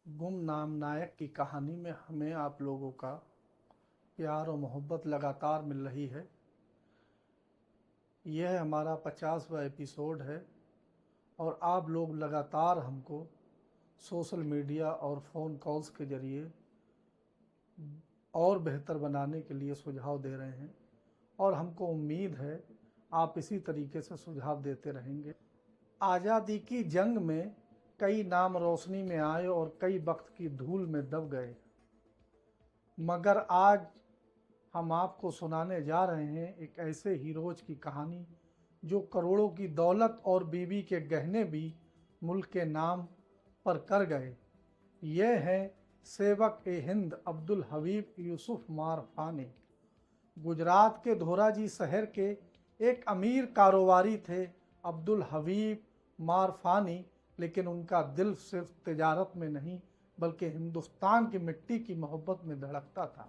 गुमनाम नायक की कहानी में हमें आप लोगों का प्यार और मोहब्बत लगातार मिल रही है। यह हमारा 50वां एपिसोड है और आप लोग लगातार हमको सोशल मीडिया और फ़ोन कॉल्स के ज़रिए और बेहतर बनाने के लिए सुझाव दे रहे हैं और हमको उम्मीद है आप इसी तरीके से सुझाव देते रहेंगे। आज़ादी की जंग में कई नाम रोशनी में आए और कई वक्त की धूल में दब गए, मगर आज हम आपको सुनाने जा रहे हैं एक ऐसे हीरोज की कहानी जो करोड़ों की दौलत और बीवी के गहने भी मुल्क के नाम पर कर गए। ये है सेवक ए हिंद अब्दुल हबीब यूसुफ मारफानी। गुजरात के धोराजी शहर के एक अमीर कारोबारी थे अब्दुल हबीब मारफानी, लेकिन उनका दिल सिर्फ तिजारत में नहीं बल्कि हिंदुस्तान की मिट्टी की मोहब्बत में धड़कता था।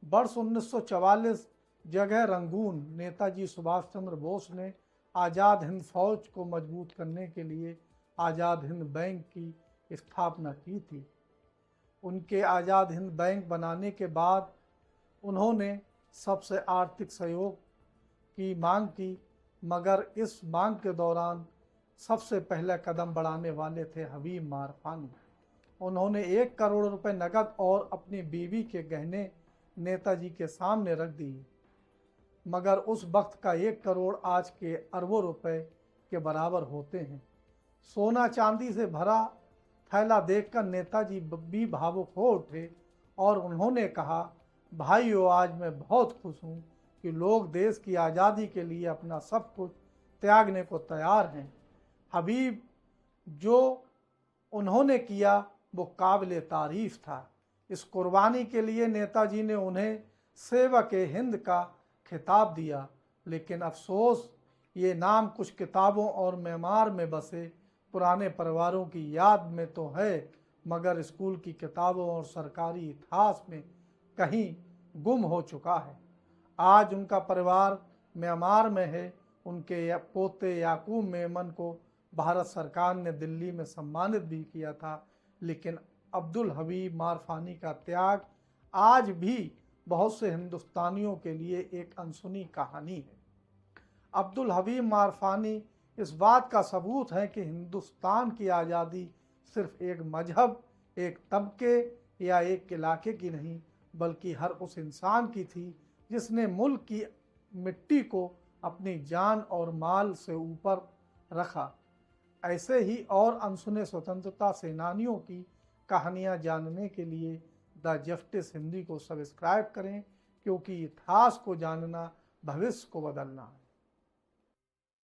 वर्ष 1944 जगह रंगून नेताजी सुभाष चंद्र बोस ने आज़ाद हिंद फौज को मजबूत करने के लिए आज़ाद हिंद बैंक की स्थापना की थी। उनके आज़ाद हिंद बैंक बनाने के बाद उन्होंने सबसे आर्थिक सहयोग की मांग की, मगर इस मांग के दौरान सबसे पहला कदम बढ़ाने वाले थे हबीब मारफानी। उन्होंने 1 करोड़ रुपए नकद और अपनी बीवी के गहने नेताजी के सामने रख दिए, मगर उस वक्त का 1 करोड़ आज के अरबों रुपए के बराबर होते हैं। सोना चांदी से भरा थैला देखकर नेताजी भी भावुक हो उठे और उन्होंने कहा, भाइयों, आज मैं बहुत खुश हूँ कि लोग देश की आज़ादी के लिए अपना सब कुछ त्यागने को तैयार हैं। हबीब जो उन्होंने किया वो काबिल तारीफ था। इस कुर्बानी के लिए नेताजी ने उन्हें सेवक ए हिंद का खिताब दिया, लेकिन अफसोस ये नाम कुछ किताबों और मेमार में बसे पुराने परिवारों की याद में तो है, मगर स्कूल की किताबों और सरकारी इतिहास में कहीं गुम हो चुका है। आज उनका परिवार म्यांमार में है। उनके पोते याकूब मेमन को भारत सरकार ने दिल्ली में सम्मानित भी किया था, लेकिन अब्दुल हबीब मारफानी का त्याग आज भी बहुत से हिंदुस्तानियों के लिए एक अनसुनी कहानी है। अब्दुल हबीब मारफानी इस बात का सबूत है कि हिंदुस्तान की आज़ादी सिर्फ एक मजहब, एक तबके या एक इलाके की नहीं, बल्कि हर उस इंसान की थी जिसने मुल्क की मिट्टी को अपनी जान और माल से ऊपर रखा। ऐसे ही और अनसुने स्वतंत्रता सेनानियों की कहानियाँ जानने के लिए द जस्टिस हिंदी को सब्सक्राइब करें, क्योंकि इतिहास को जानना भविष्य को बदलना है।